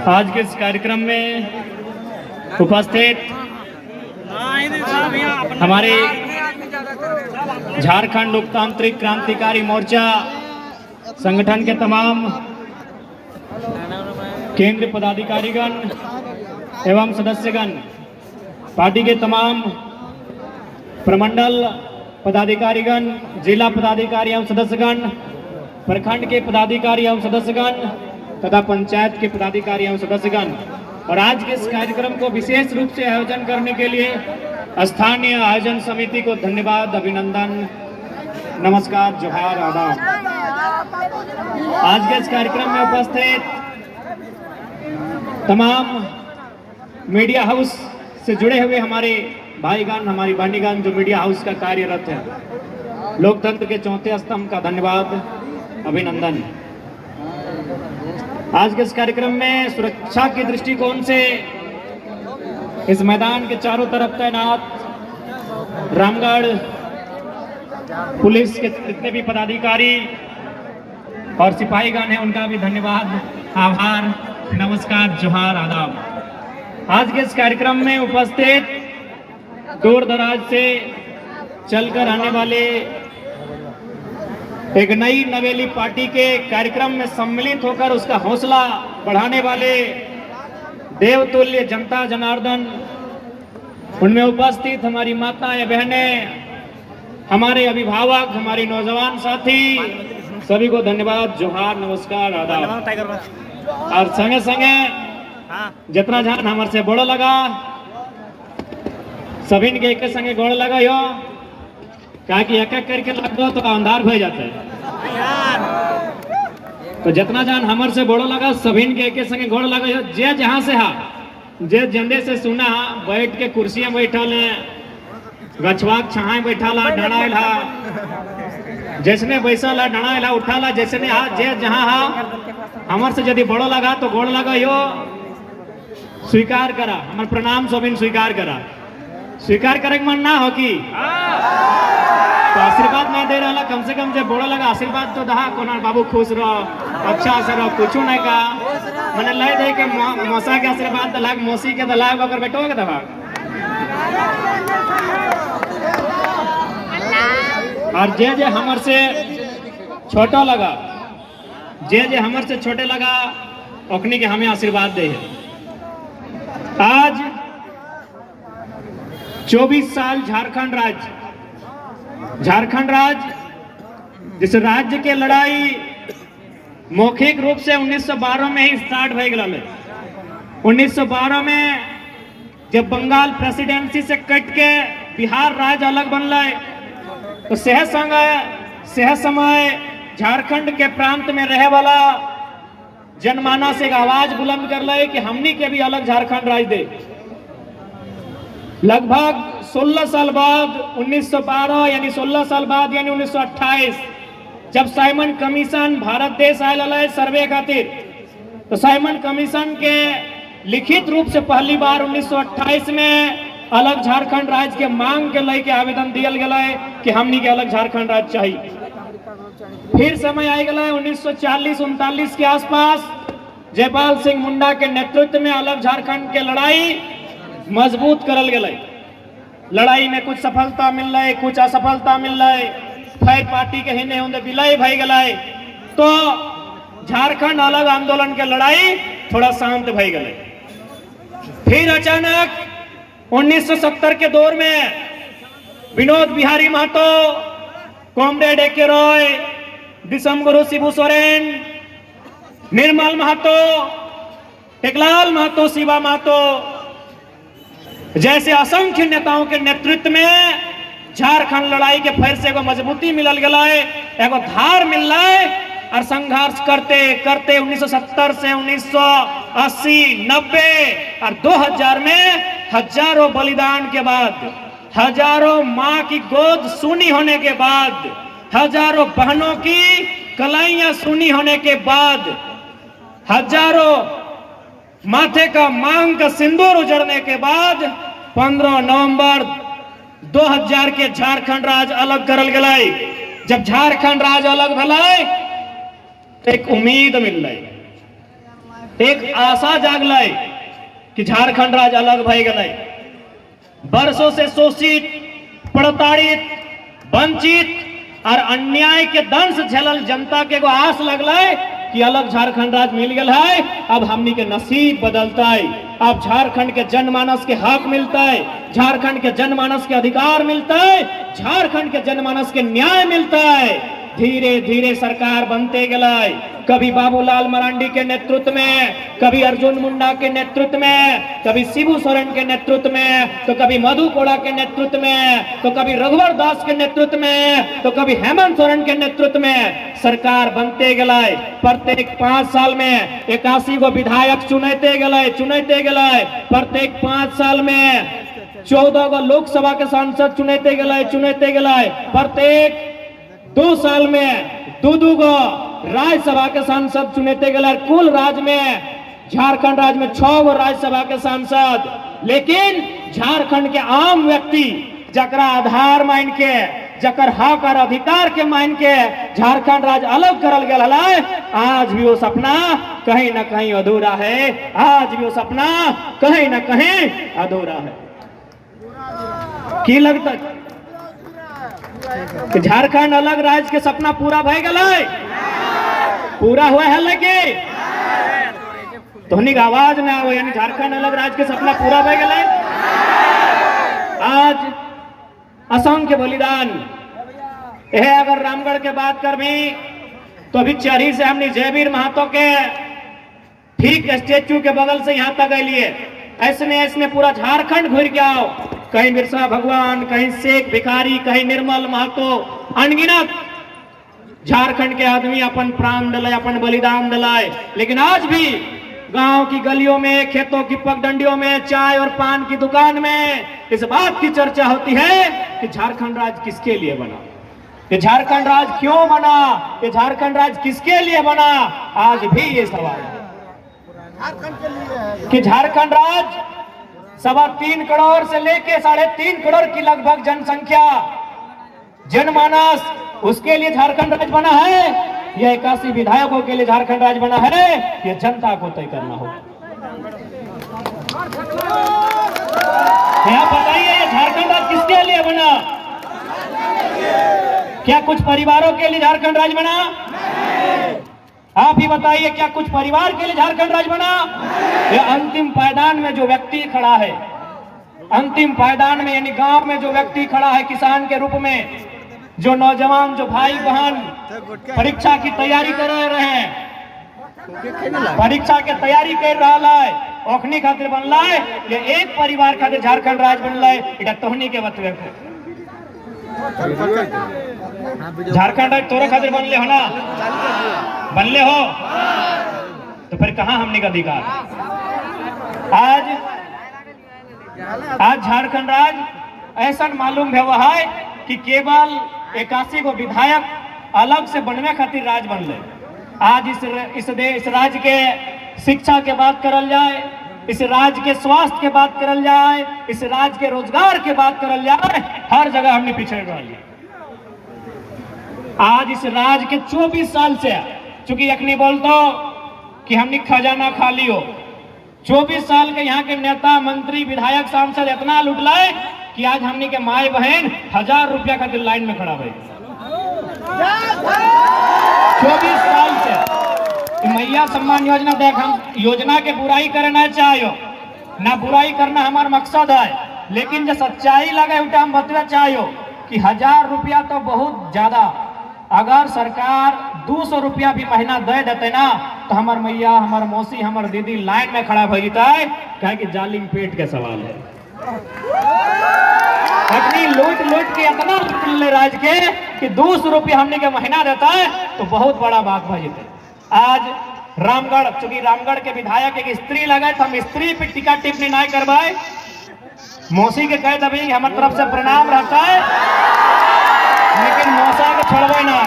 आज के इस कार्यक्रम में उपस्थित हमारे झारखंड लोकतांत्रिक क्रांतिकारी मोर्चा संगठन के तमाम केंद्रीय पदाधिकारीगण एवं सदस्यगण, पार्टी के तमाम प्रमंडल पदाधिकारीगण, जिला पदाधिकारी एवं सदस्यगण, प्रखंड के पदाधिकारी एवं सदस्यगण तथा पंचायत के पदाधिकारी एवं सदस्यगण, और आज के इस कार्यक्रम को विशेष रूप से आयोजन करने के लिए स्थानीय आयोजन समिति को धन्यवाद, अभिनंदन, नमस्कार, जोहार, आदाब। आज के इस कार्यक्रम में उपस्थित तमाम मीडिया हाउस से जुड़े हुए हमारे भाईगण, हमारी बहनीगण जो मीडिया हाउस का कार्यरत है, लोकतंत्र के चौथे स्तंभ का धन्यवाद, अभिनंदन। आज के इस कार्यक्रम में सुरक्षा के दृष्टिकोण से इस मैदान के चारों तरफ तैनात रामगढ़ पुलिस के जितने भी पदाधिकारी और सिपाहीगण हैं, उनका भी धन्यवाद, आभार, नमस्कार, जोहार, आदाब। आज के इस कार्यक्रम में उपस्थित दूर दराज से चलकर आने वाले एक नई नवेली पार्टी के कार्यक्रम में सम्मिलित होकर उसका हौसला बढ़ाने वाले देवतुल्य जनता जनार्दन, उनमें उपस्थित हमारी माताएं, बहनें, हमारे अभिभावक, हमारे नौजवान साथी, सभी को धन्यवाद, जोहार, नमस्कार, आदाब। और संगे संगे जितना जान हमारे से बड़ो लगा सभी के एक संगे गोड़ लगा यो, क्या कि एक एक करके लग दो तो अंधार हो जाता है। तो जितना जान हमार से बड़ो लगा सभी के एक संगे गोड़ लगा यो। जे जहां से हा, जे जंदे से सुना हा, बैठ के कुर्सियां बैठल है, गछवा छाए बैठा ला, डणाइल हा, जैसने बैसल है डणाइल हा, उठाला जैसने हा, जे जहां हा हमार से यदि बड़ो लगा तो गोड़ लगा यो, स्वीकार करा, हमार प्रणाम सभी स्वीकार करा। स्वीकार करे मन ना हो कि तो आशीर्वाद नहीं दे रहा, कम से कम जब बोला लगा आशीर्वाद तो दहा कोना बाबू खुश रहो, अच्छा से रहो, कुछ नहीं का मैंने लय दे के मौसा के आशीर्वाद दलाग, मौसी के दलाग अगर बेटो के दबा। और जे जे हमर से छोटा लगा, जे जे हमर से छोटे लगा, ओखनी के हमें आशीर्वाद दे। आज 24 साल झारखंड राज्य जिस राज्य के लड़ाई मौखिक रूप से 1912 में ही स्टार्ट हो गया। 1912 में जब बंगाल प्रेसिडेंसी से कट के बिहार राज्य अलग बनल, तो सह समय झारखंड के प्रांत में रहे वाला जनमानस एक आवाज बुलंद कर ले कि हमनी के भी अलग झारखंड राज्य दे। लगभग 16 साल बाद 1912 यानी 16 साल बाद यानी 1928 जब साइमन कमीशन भारत देश आयल सर्वे खातिर, तो साइमन कमीशन के लिखित रूप से पहली बार 1928 में अलग झारखंड राज्य के मांग के लेके आवेदन दियल गया कि हमनी के अलग झारखंड राज्य चाहिए। फिर समय आ गया 1940-39 के आसपास जयपाल सिंह मुंडा के नेतृत्व में अलग झारखंड के लड़ाई मजबूत करल गए। लड़ाई में कुछ सफलता मिल रही, कुछ असफलता मिल रही, फैद पार्टी के हिने होंगे विलय भई गए, तो झारखंड अलग आंदोलन के लड़ाई थोड़ा शांत भई गए। फिर अचानक 1970 के दौर में विनोद बिहारी महतो, कॉमरेड ए.के. रॉय, दिसमगुरु शिबू सोरेन, निर्मल महतो, टेकलाल महतो, शिवा महतो जैसे असंख्य नेताओं के नेतृत्व में झारखंड लड़ाई के फिर से एगो मजबूती मिलल गया, एगो धार मिल रहा है। और संघर्ष करते करते 1970 से 1980, 90 और 2000 में हजारों बलिदान के बाद, हजारों माँ की गोद सूनी होने के बाद, हजारों बहनों की कलाइयां सूनी होने के बाद, हजारों माथे का मांग का सिंदूर उजड़ने के बाद 15 नवंबर 2000 के झारखंड राज्य अलग करल गए। जब झारखंड राज्य अलग भलाई तो एक उम्मीद मिल रही, एक आशा जागलै कि झारखंड राज्य अलग भय गए। वर्षों से शोषित, प्रताड़ित, वंचित और अन्याय के दंश झेलल जनता के एगो आस लगलै कि अलग झारखंड राज्य मिल गया है, अब हमनी के नसीब बदलता है, अब झारखंड के जनमानस के हक मिलता है, झारखंड के जनमानस के अधिकार मिलता है, झारखंड के जनमानस के न्याय मिलता है। धीरे धीरे सरकार बनते गए, कभी बाबूलाल मरांडी के नेतृत्व में, कभी अर्जुन मुंडा के नेतृत्व में, कभी शिबू सोरेन के नेतृत्व में, तो कभी मधु कोड़ा के नेतृत्व में, तो कभी रघुवर दास के नेतृत्व में, तो कभी हेमंत सोरेन के नेतृत्व में सरकार बनते गए। प्रत्येक 5 साल में 81 गो विधायक चुनते गए। प्रत्येक 5 साल में 14 गो लोकसभा के सांसद चुनते गए। प्रत्येक 2 साल में 2 गो राज्यसभा के सांसद चुनते गए। कुल राज्य में, झारखंड राज्य में 6 गो राज्यसभा के सांसद। लेकिन झारखंड के आम व्यक्ति जकरा आधार मान के, जकर हक और अधिकार के मान के झारखंड राज्य अलग करल गया है, आज भी वो सपना कहीं न कहीं अधूरा है। आज भी वो सपना कहीं न कहीं अधूरा है। की लगता कि झारखंड अलग राज्य के सपना पूरा भय गया, पूरा हुआ है? लगे तोहनी आवाज ना हो, यानी झारखंड अलग राज्य के सपना पूरा भय गया। आज असंख्य बलिदान है। अगर रामगढ़ के बात कर भी तो अभी चरही से हमने जयवीर महतो के ठीक स्टेचू के बगल से यहाँ तक लिए, ऐसने पूरा झारखंड घुर गया। कहीं बिरसा भगवान, कहीं शेख भिखारी, कहीं निर्मल महतो, अनगिनत झारखंड के आदमी अपन प्राण दिलाए, अपन बलिदान दिलाए। लेकिन आज भी गांव की गलियों में, खेतों की पगडंडियों में, चाय और पान की दुकान में इस बात की चर्चा होती है कि झारखंड राज्य किसके लिए बना, ये झारखंड राज्य क्यों बना, ये झारखंड राज्य किसके लिए बना। आज भी ये सवाल है कि झारखंड राज्य 3.25 करोड़ से लेके 3.5 करोड़ की लगभग जनसंख्या, जनमानस, उसके लिए झारखंड राज्य बना है या 81 विधायकों के लिए झारखंड राज्य बना है, ये जनता को तय करना होगा। क्या बताइए, ये झारखंड राज्य किसके लिए बना? क्या कुछ परिवारों के लिए झारखंड राज्य बना? आप ही बताइए, क्या कुछ परिवार के लिए झारखंड राज्य बना? ये अंतिम पायदान में जो व्यक्ति खड़ा है, अंतिम पायदान में यानी गांव में जो व्यक्ति खड़ा है किसान के रूप में, जो नौजवान, जो भाई बहन परीक्षा की तैयारी कर रहे हैं, परीक्षा के तैयारी कर रहा है, ओखनी खातिर बनला है, ये एक परिवार खातिर झारखंड राज्य बनला है। इधर तोहनी के बतवे झारखंड राज्य तोरे खातिर बनले हो ना, बनले हो तो फिर कहां हमने का अधिकार? आज झारखंड राज्य ऐसा मालूम है कि केवल 81 गो विधायक अलग से बनने खातिर राज्य बनले। आज इस राज्य के शिक्षा के बात करल जाए, इस राज्य के स्वास्थ्य के बात करल जाए, इस राज्य के रोजगार के बात करल जाए, हर जगह हमने पिछड़ रही। आज इस राज्य के 24 साल से, चूंकि यखनी बोलतो कि हमने खजाना खाली हो, 24 साल के यहाँ के नेता, मंत्री, विधायक, सांसद इतना लुटलाए कि आज हमने के माए बहन 1000 रुपया का लाइन में खड़ा भाई। 24 साल से मैया सम्मान योजना देख, हम योजना के बुराई करना चाहिए ना, बुराई करना हमारा मकसद है, लेकिन जो सच्चाई लगे उठे हम बतवा चाहिए कि 1000 रुपया तो बहुत ज्यादा। अगर सरकार 200 रुपया भी महीना दे देते ना तो हमार मैया, हमार मौसी, हमार दीदी लाइन में खड़ा हो जाता है, क्या कि जालिम पेट के सवाल है। अपनी लूट के इतना लूट राज के कि 200 रुपया हमने के महीना देता है तो बहुत बड़ा बात हो जाता है। आज रामगढ़, चूंकि रामगढ़ के विधायक एक स्त्री लगे तो हम स्त्री पे टीका टिप्पणी नहीं करवाए, मौसी के कह दबी हमारे तरफ से प्रणाम रहता है, लेकिन मौसा के छोड़बे ना,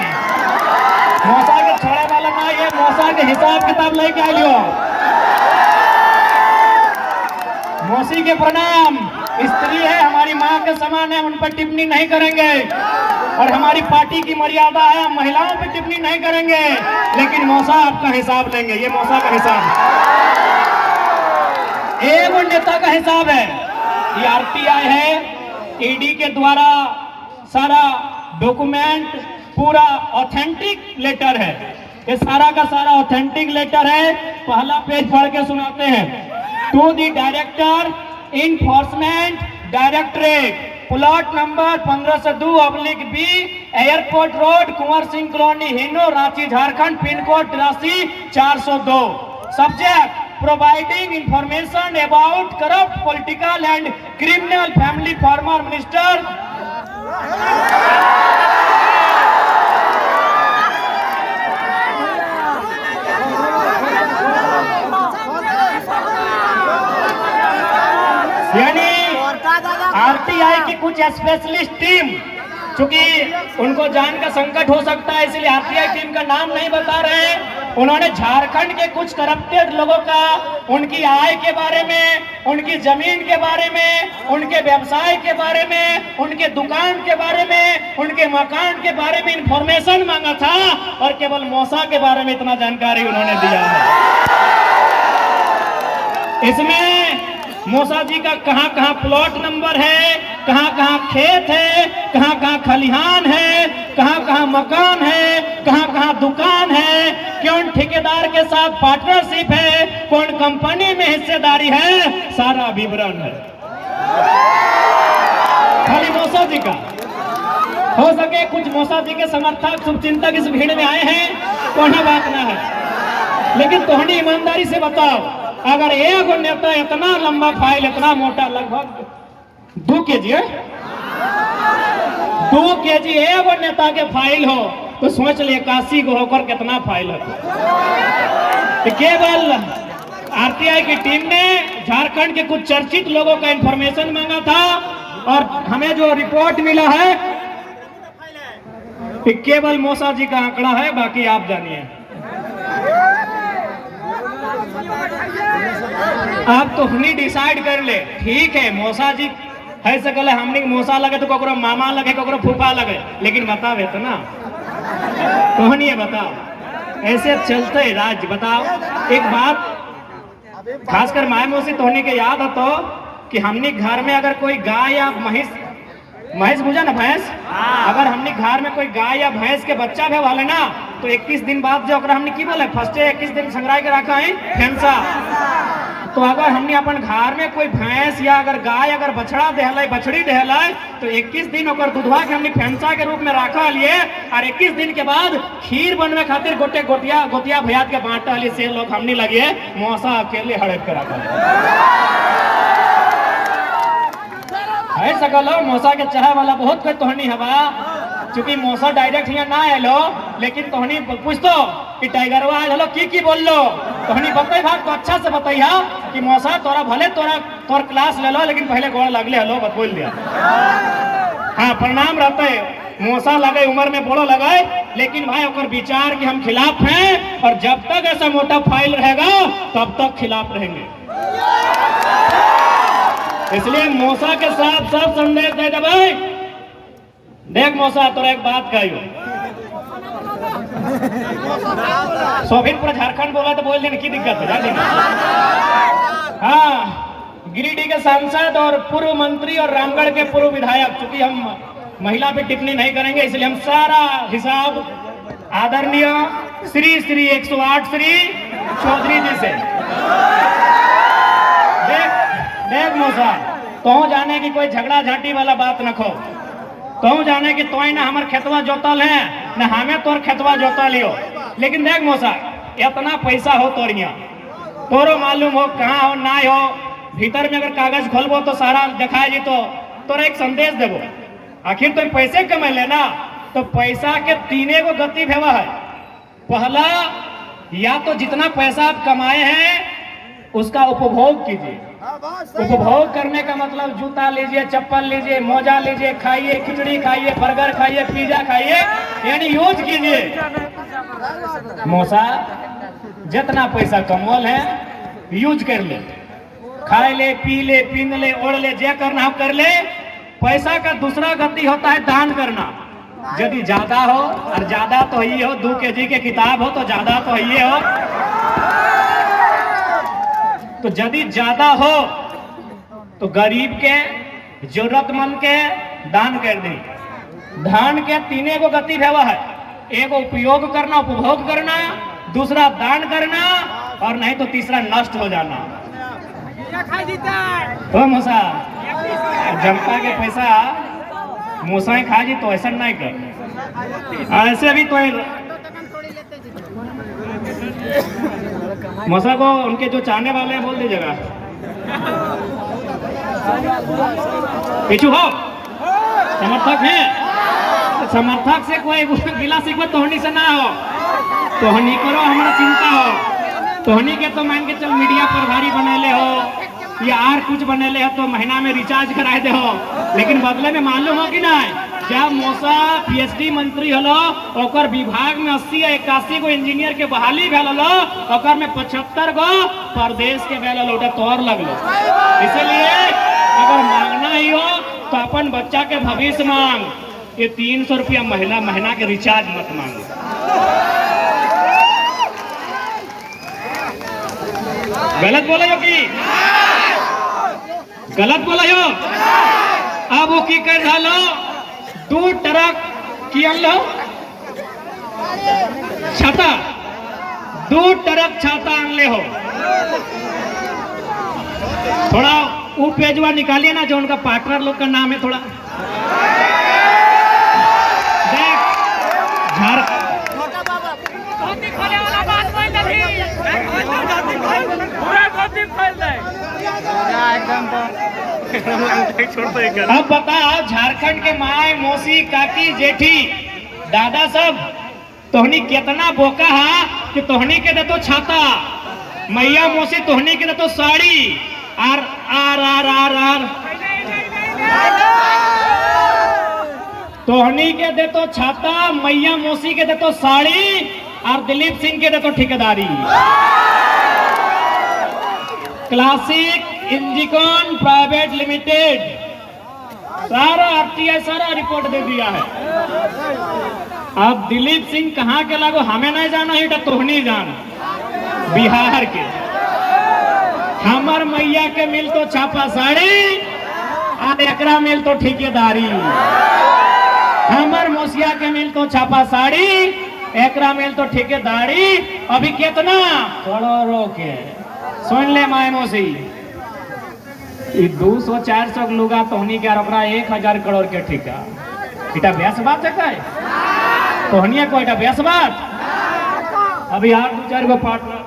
मौसा के छोड़े वाला ना, ये मौसा के हिसाब किताब लेके आ लियो। मौसी के प्रणाम, स्त्री है, हमारी माँ के समान है, उन पर टिप्पणी नहीं करेंगे। और हमारी पार्टी की मर्यादा है, हम महिलाओं पे टिप्पणी नहीं करेंगे, लेकिन मौसा आपका हिसाब लेंगे। ये मौसा का हिसाब है, एगो नेता का हिसाब है। ये आरटीआई है, ईडी के द्वारा सारा डॉक्यूमेंट पूरा ऑथेंटिक लेटर है। ये सारा का सारा ऑथेंटिक लेटर है। पहला पेज पढ़ के सुनाते हैं। To the director enforcement directorate, plot number 1502/B, airport road, Kunwar Singh colony, Hinoo, Ranchi, Jharkhand, pin code 83,402। Subject providing information about corrupt political and criminal family former minister यानी आरटीआई की कुछ स्पेशलिस्ट टीम, चूंकि उनको जान का संकट हो सकता है इसलिए आरटीआई टीम का नाम नहीं बता रहे हैं। उन्होंने झारखंड के कुछ करप्टेड लोगों का, उनकी आय के बारे में, उनकी जमीन के बारे में, उनके व्यवसाय के बारे में, उनके दुकान के बारे में, उनके मकान के बारे में इंफॉर्मेशन मांगा था और केवल मौसा के बारे में इतना जानकारी उन्होंने दिया है। इसमें मौसा जी का कहां कहां प्लॉट नंबर है, कहां कहां खेत है, कहां कहां खलिहान है, कहां कहां मकान है, कहां कहां दुकान है, कौन ठेकेदार के साथ पार्टनरशिप है, कौन कंपनी में हिस्सेदारी है, सारा विवरण है खाली मौसा जी का। हो सके कुछ मौसा जी के समर्थक शुभचिंतक इस भीड़ में आए हैं, कोई बात ना है, लेकिन तोहनी ईमानदारी से बताओ, अगर एक नेता इतना लंबा फाइल, इतना मोटा, लगभग 2 kg है, 2 kg एक नेता के फाइल हो तो सोच ले 81 को होकर कितना फाइल है। तो केवल आरटीआई की टीम ने झारखंड के कुछ चर्चित लोगों का इंफॉर्मेशन मांगा था और हमें जो रिपोर्ट मिला है कि केवल मौसा जी का आंकड़ा है, बाकी आप जानिए। आप तो अपनी डिसाइड कर ले, ठीक है मौसा जी है सकल है, हमने मौसा लगे तो ककरो मामा लगे, ककरो फूफा लगे, लेकिन बताओ तो ना कहानी है, बताओ ऐसे चलते राज्य। बताओ एक बात खासकर माए मौसी तोहनी के याद हो तो कि हमने घर में अगर कोई गाय या भैंस बुझा ना, भैंस, अगर हमने घर में कोई गाय या भैंस के बच्चा भी वाले ना तो 21 दिन बाद जो हमने की बोले फर्स्ट 21 दिन संग्रह के रखा है फेंसा। तो अगर हमने अपन घर में कोई भैंस या अगर गाय अगर बछड़ा देहला, बछड़ी देहला, तो 21 दिन ओकर दूधवा के हमने फेंसा के रूप में रखा लिए और 21 दिन के बाद खीर बनवे खातिर गोटे गोतिया भैया के बांटा लिए से लोग हमने लगे मौसा अकेले हड़प के रखा है सकल हो। मौसा के चाहे वाला बहुत कोई तोहनी हवा, चूंकि मौसा डायरेक्ट यहाँ ना आलो, लेकिन तोहनी पूछ तो कि टाइगरवा आलो की बोल लो, तोहनी बताई भाग तो अच्छा से बताइया कि मौसा तोरा भले तोर क्लास ले लो, लेकिन पहले गोड़ लगले हलो बत बोल दिया। हाँ प्रणाम रहते, मौसा लगे उम्र में बड़ो लगाए, लेकिन भाई ओकर विचार कि हम खिलाफ हैं और जब तक ऐसा मोटा फाइल रहेगा तब तक खिलाफ रहेंगे। इसलिए मौसा के साथ सब संदेश दे दे भाई। देख मौसा तोरा एक बात कहियो, सोभिनपुर झारखंड बोला तो बोल देने की दिक्कत है जाने। हाँ गिरिडीह के सांसद और पूर्व मंत्री और रामगढ़ के पूर्व विधायक, चूंकि हम महिला पे टिप्पणी नहीं करेंगे इसलिए हम सारा हिसाब आदरणीय श्री 108 श्री चौधरी जी से। देख मौसा तो जाने की कोई झगड़ा झाटी वाला बात न खो, तो जाने की तो ना हमार खेतवा जोतल है न हमें तोर खेतवा जोतल लियो, लेकिन देख मौसा इतना पैसा हो तोरिया, तोरो मालूम हो कहाँ हो ना हो, भीतर में अगर कागज खोलबो तो सारा दिखाई जी तो तोरा एक संदेश देबो। आखिर तुम पैसे कमा लेना तो पैसा के 3 गो गति भेवा है। पहला, या तो जितना पैसा आप कमाए हैं उसका उपभोग कीजिए। उपभोग करने का मतलब जूता लीजिए, चप्पल लीजिए, मोजा लीजिए, खाइए, खिचड़ी खाइए, बर्गर खाइए, पिज्जा खाइए, यानी यूज कीजिए। मौसा जितना पैसा कमवल है यूज कर ले, खाए ले, पी ले, पीन ले, ओढ़ ले, जे करना हो कर ले। पैसा का दूसरा गति होता है दान करना। यदि ज्यादा हो, और ज्यादा तो ही हो, 2 kg के किताब हो तो ज्यादा तो ही हो, तो यदि ज्यादा हो तो गरीब के, जरूरतमंद के दान कर दी। धन के 3 गो गति है, वह है एगो उपयोग करना, उपभोग करना, दूसरा दान करना, और नहीं तो तीसरा नष्ट हो जाना। तो मूसा जनता के पैसा मूसा खा जी, तो ऐसा नहीं कर। ऐसे भी तो मूसा को उनके जो चाहने वाले हैं बोल दीजिएगा, पीछू हो, समर्थक है, समर्थक से कोई गिला शिकवा तोहनी से ना हो, तोहनी करो हमारा चिंता हो। तोहनी के तो मान के चल मीडिया प्रभारी बनेले हो या और कुछ बनेले हो तो महीना में रिचार्ज कराए दे हो, लेकिन बदले में मालूम हो कि नहीं, जब मूसा PhD मंत्री हलो ओकर विभाग में 80 या 81 गो इंजीनियर के बहाली भेल हलो, ओकर में 75 गो प्रदेश के भेल हलो, तोर लगलो। इसलिए अगर मांगना ही हो तो अपन बच्चा के भविष्य मांग, ये 300 रुपया महीना के रिचार्ज मत मांगो। गलत बोला हो कि गलत बोला हो? अब वो की कर लो, 2 ट्रक किया लो छाता, 2 ट्रक छाता आनले हो। थोड़ा वो पेजवा निकालिए ना जो उनका पार्टनर लोग का नाम है, थोड़ा अब बताओ, झारखंड के माए, मौसी, काकी, जेठी, दादा सब तोहनी कितना बोका है कि तोहनी के दे तो छाता, मैया मौसी तोहनी के दे तो साड़ी, आर आर आर आर आर तोहनी के दे तो छाता, मैया मौसी के दे तो साड़ी, और दिलीप सिंह के दे तो ठेकेदारी। क्लासिक इंजीकॉन प्राइवेट लिमिटेड सारा RTI सारा रिपोर्ट दे दिया है। अब दिलीप सिंह कहाँ के लागो हमें नहीं जाना है, तोहनी जान, बिहार के। हमर मैया के मिल तो छापा साड़ी, और एकरा मिल तो ठेकेदारी। हमर मौसिया के मिल तो छापा साड़ी, एकरा मिल तो ठेकेदारी। अभी कितना करोड़ों के सुन ले माए मौसी, 200-400 लुगा तोहनी के, 1000 करोड़ के ठेका, इटा ब्यास बात है का तोहनिया को, इटा ब्यास बात। अभी 8-4 गो पार्टनर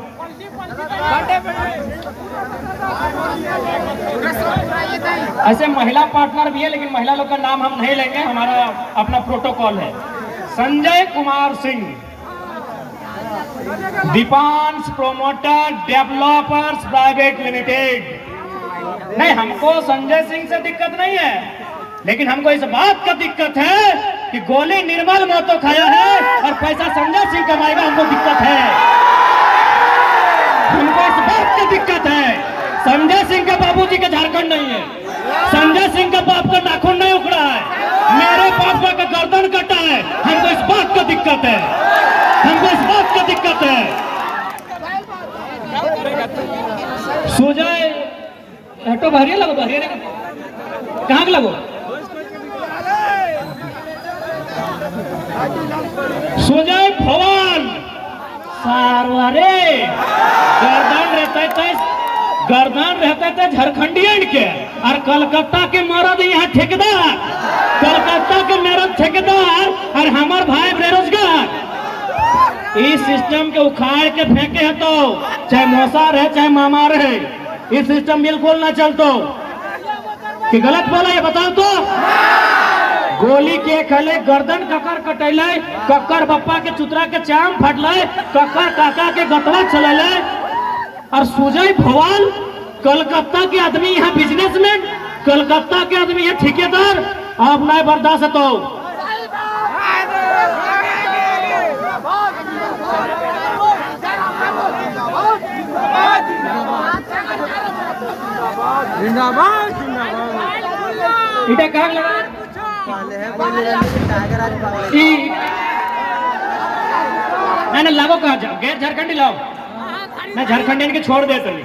ऐसे महिला पार्टनर भी है, लेकिन महिला लोग का नाम हम नहीं लेंगे, हमारा अपना प्रोटोकॉल है। Sanjay Kumar Singh, Deepansh promoter developers private limited. नहीं, हमको संजय सिंह से दिक्कत नहीं है, लेकिन हमको इस बात का दिक्कत है कि गोली निर्मल मोतो खाया है और पैसा संजय सिंह कमाएगा, हमको दिक्कत है। हमको इस बात की दिक्कत है, संजय सिंह के बाबूजी के झारखंड नहीं है, संजय सिंह का बाप का नाखून नहीं उखड़ा है, मेरे पापा का गर्दन कटा है। हमको इस बात का दिक्कत है, हमको इस बात का दिक्कत है। सुजय ऑटो भरिए लगो, भरिए कहाँ के लगो, सुजय भवन सारवारे गर्दन रहते थे झारखंडियन के, और कलकत्ता के मरद यहाँ ठेकेदार, कलकत्ता के मरद ठेकेदार, और हमार भाई बेरोजगार। इस सिस्टम के उखाड़ के फेंके है तो चाहे मौसा रहे चाहे मामा रहे, ये सिस्टम बिल्कुल ना चलतो। कि गलत बोला ये बताओ तो? गोली के खले गर्दन ककर कटैले, ककर बप्पा के चुतरा के चाम फटले, ककर काका के गतवा चलले, और सुजय भवन कलकत्ता के आदमी यहाँ बिजनेसमैन, कलकत्ता के आदमी यहाँ ठेकेदार। अब नहीं बर्दाश्त है तो जिंदाबाद जिंदाबाद। इटे कहाँ लगा नहीं लाओ कहा जाओ गैर झारखंडी लाओ मैं झारखंडियन के छोड़ देते नहीं।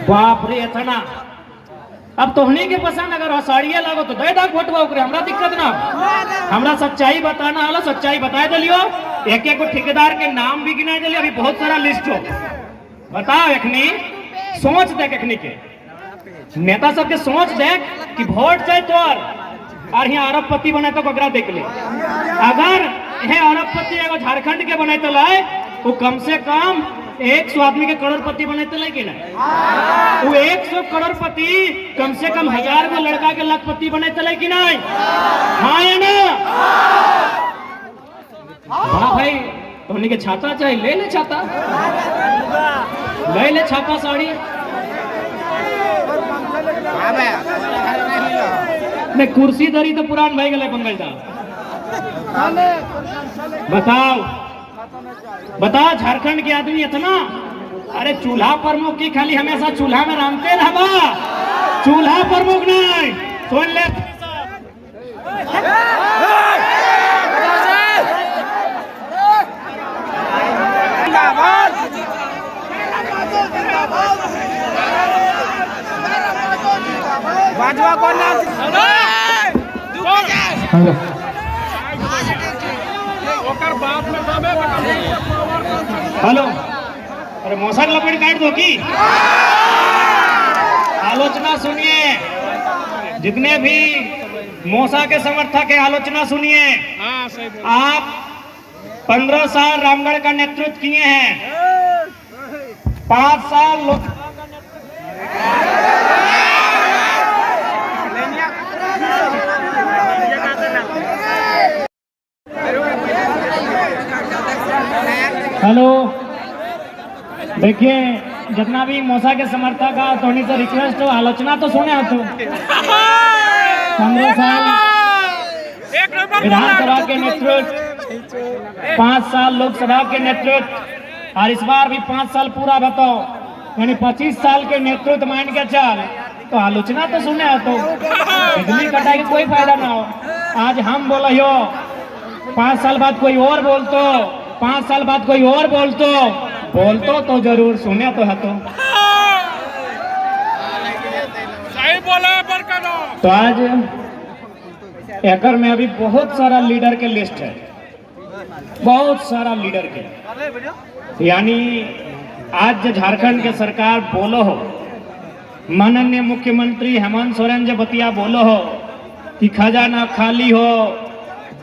बाप रे इतना अब तोहनी के पसंद अगर हसाड़िया लागो तो दे दाग फोटवा ओकरे हमरा दिक्कत ना। हमरा सच्चाई बताना हला सच्चाई बताए दिलियो एक एक ठेकेदार के नाम भी गिनाए दिलियो अभी बहुत सारा लिस्ट हो बताओ एखनी सोच देख एखनी के नेता सब के सोच देख कि वोट जाए तोर और यहाँ अरबपति बने तो ककरा देख ले अगर यह अरबपति एगो झारखंड के बने तो लाए वो कम से कम 100 आदमी के करोड़पति बने तो लाए कि ना वो 100 करोड़पति कम से कम 1000 गो लड़का के लाखपति बने तो लाए कि ना। हाँ या ना हाँ भाई तो के छाता चाहे ले ले छाता ले ले छापा साड़ी नहीं कुर्सी धरी तो पुरान भाई गए पंकज दा बताओ बताओ झारखंड के आदमी इतना अरे चूल्हा प्रमुख की खाली हमेशा चूल्हा में रामते रहबा चूल्हा प्रमुख नहीं सुन ले हेलो अरे मौसा लपेट काट दो की आलोचना सुनिए जितने भी मौसा के समर्थक है आलोचना सुनिए। आप 15 साल रामगढ़ का नेतृत्व किए हैं 5 साल लोकसभा का हेलो देखिए जितना भी मौसा के समर्थक का थोड़ी सा रिक्वेस्ट हो आलोचना तो सुने आप तो 15 साल विधानसभा के नेतृत्व 5 साल लोकसभा के नेतृत्व और इस बार भी 5 साल पूरा बताओ यानी 25 साल के नेतृत्व मान के चल तो आलोचना तो सुने तो बिजली कटाई के कोई फायदा ना हो। आज हम बोलो हो 5 साल बाद कोई और बोलतो 5 साल बाद कोई और बोलतो तो जरूर सुने तो है सही बोले तो आज एकर में अभी बहुत सारा लीडर के लिस्ट है बहुत सारा लीडर के यानी आज जो झारखंड के सरकार बोलो हो माननीय मुख्यमंत्री हेमंत सोरेन जो बतिया बोलो हो कि खजाना खाली हो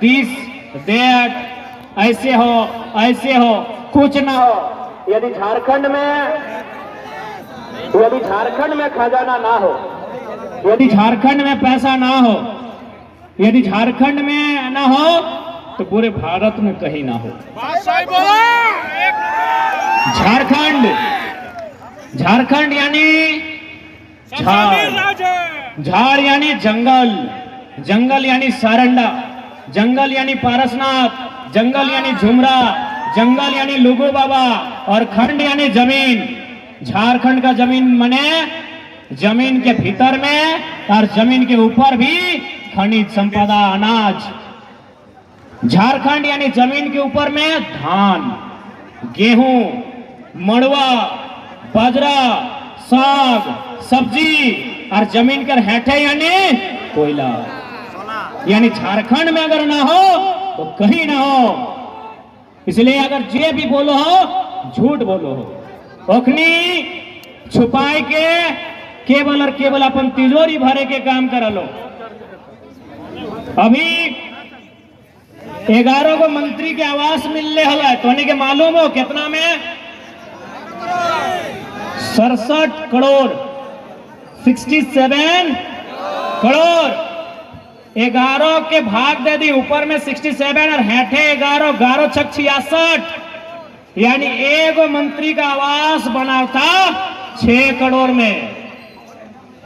दिस दैट ऐसे हो कुछ ना हो यदि झारखंड में खजाना ना हो यदि झारखंड में पैसा ना हो यदि झारखंड में ना हो तो पूरे भारत में कहीं ना हो। झारखंड यानी झाड़ यानी जंगल यानी सारंडा जंगल यानी पारसनाथ जंगल यानी झुमरा जंगल यानी लुगु बाबा और खंड यानी जमीन। झारखंड का जमीन मने जमीन के भीतर में और जमीन के ऊपर भी खनिज संपदा अनाज। झारखंड यानी जमीन के ऊपर में धान गेहूं मड़वा बाजरा साग सब्जी और जमीन के हेठे यानी कोयला। यानी झारखंड में अगर ना हो तो कहीं ना हो। इसलिए अगर जे भी बोलो हो झूठ बोलो हो ओखनी छुपाए के केवल अपन तिजोरी भरे के काम कर लो। अभी 11 को मंत्री के आवास मिलने हला तो के मालूम हो कितना में 67 करोड़ 67 करोड़ 11 के भाग दे दी ऊपर में 67 और हेठे 11 छक 66 यानी एक मंत्री का आवास बना था 6 करोड़ में।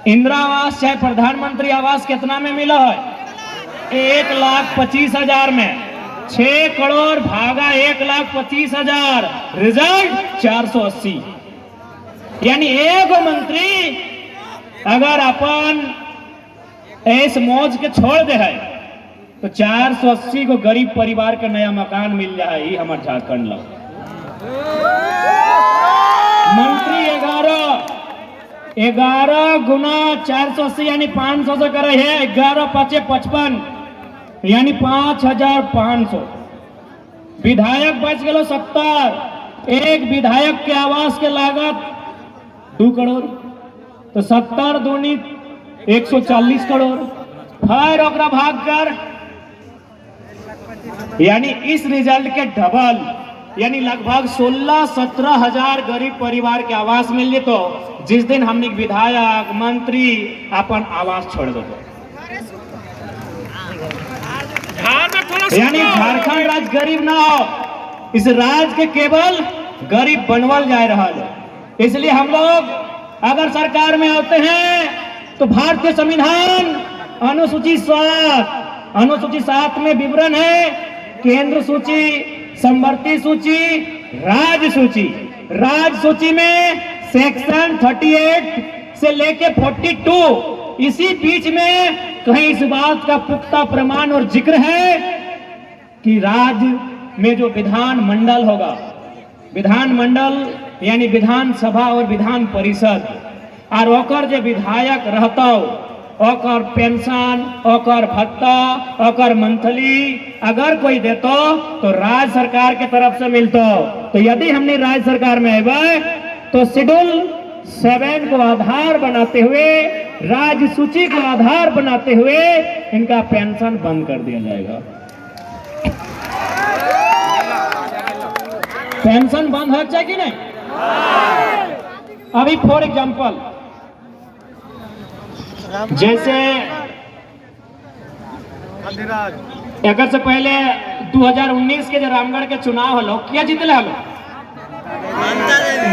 इंदिरा आवास चाहे प्रधानमंत्री आवास कितना में मिला है 1,25,000 में 6 करोड़ भागा 1,25,000 रिजल्ट 480 यानी एक मंत्री अगर अपन ऐस मौज के छोड़ दे है तो 480 को गरीब परिवार का नया मकान मिल जाए ही हमारे झारखंड लो। मंत्री 11 गुना 480 यानी 500 से करे है। 11 5 55 यानी 5500। विधायक बच गए 70। एक विधायक के आवास के लागत 2 करोड़, तो 70 दूनी 140 करोड़। फिर ओकरा भाग कर यानी इस रिजल्ट के डबल यानी लगभग 16-17 हजार गरीब परिवार के आवास मिल तो जिस दिन हमने विधायक मंत्री अपन आवास छोड़ दो। यानी झारखंड राज्य गरीब ना हो, इस राज्य के केवल गरीब बनवल जा रहा है। इसलिए हम लोग अगर सरकार में आते हैं तो भारतीय संविधान अनुसूची 7 में विवरण है केंद्र सूची, समवर्ती सूची, राज्य सूची। राज्य सूची में सेक्शन 38 से लेके 42 इसी बीच में कहीं इस बात का पुख्ता प्रमाण और जिक्र है कि राज्य में जो विधान मंडल होगा, विधान मंडल यानी विधानसभा और विधान परिषद, और ओकर जो विधायक रहता ओकर पेंशन, ओकर भत्ता, ओकर मंथली अगर कोई देतो तो राज्य सरकार के तरफ से मिलतो। तो यदि हमने राज्य सरकार में आए तो शेड्यूल 7 को आधार बनाते हुए, राज्य सूची को आधार बनाते हुए इनका पेंशन बंद कर दिया जाएगा। पेंशन बंद हो जाए कि नहीं? अभी फॉर एग्जाम्पल जैसे एक से पहले 2019 के जो रामगढ़ के चुनाव हलो क्या जीतले हलो?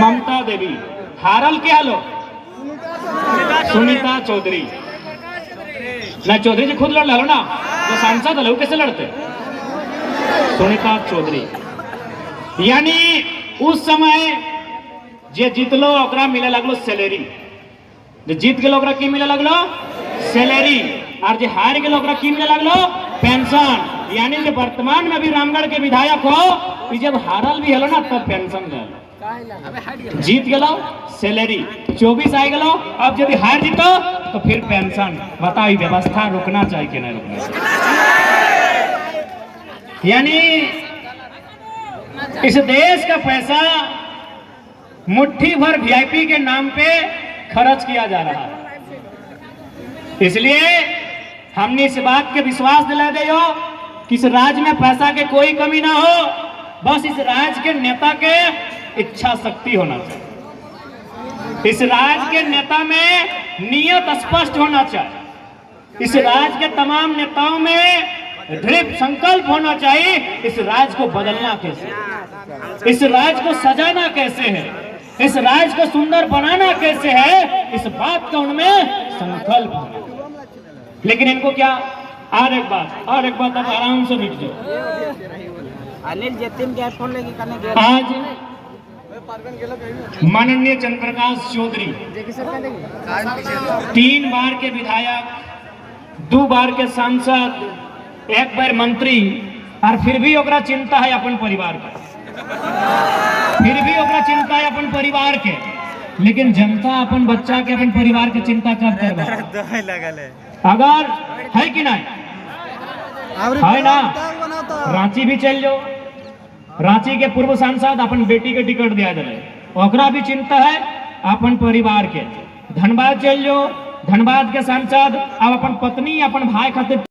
ममता देवी। हारल के हलो? सुनीता चौधरी। ना चौधरी जी खुद लड़ लो ना, जो सांसद हलो कैसे लड़ते? सुनीता चौधरी। यानी उस समय जे जीतलो ओकरा मिले लगलो सैलरी, जो जीत के लोग की मिले लगलो सैलरी, और जो हार के लोग की मिले लगलो पेंशन। यानी जो वर्तमान में भी रामगढ़ के विधायक हो जब हारल भी हलो ना तब पेंशन गलो, जीत गलो सैलरी 24 आ गलो, अब यदि हार जीतो तो फिर पेंशन। बताओ व्यवस्था रुकना चाहिए कि नहीं रुकना चाहिए? यानी इस देश का पैसा मुट्ठी भर वीआईपी के नाम पे खर्च किया जा रहा है। इसलिए हमने इस बात के विश्वास दिला दे कि इस राज्य में पैसा के कोई कमी ना हो, बस इस राज्य के नेता के इच्छा शक्ति होना चाहिए। इस राज्य के नेता में नियत स्पष्ट होना चाहिए। इस राज्य के तमाम नेताओं में दृढ़ संकल्प होना चाहिए इस राज्य को बदलना कैसे, इस राज्य को सजाना कैसे है, इस राज्य को सुंदर बनाना कैसे है, इस बात का उनमें संकल्प है। लेकिन इनको क्या और एक बात अब आराम से बैठ जाओ। अनिल जतिन के फोन लेके करने आज माननीय चंद्र प्रकाश चौधरी 3 बार के विधायक, 2 बार के सांसद, 1 बार मंत्री, और फिर भी ओकरा चिंता है अपन परिवार का, फिर भी ओकरा चिंता है अपन परिवार के। लेकिन जनता अपन बच्चा के अपन परिवार के चिंता कब करवा? अगर है कि नहीं है ना? रांची भी चल जाओ, रांची के पूर्व सांसद अपन बेटी के टिकट दिया जाए, ओकरा भी चिंता है अपन परिवार के। धनबाद चल जाओ, धनबाद के सांसद अब अपन पत्नी अपन भाई खातिर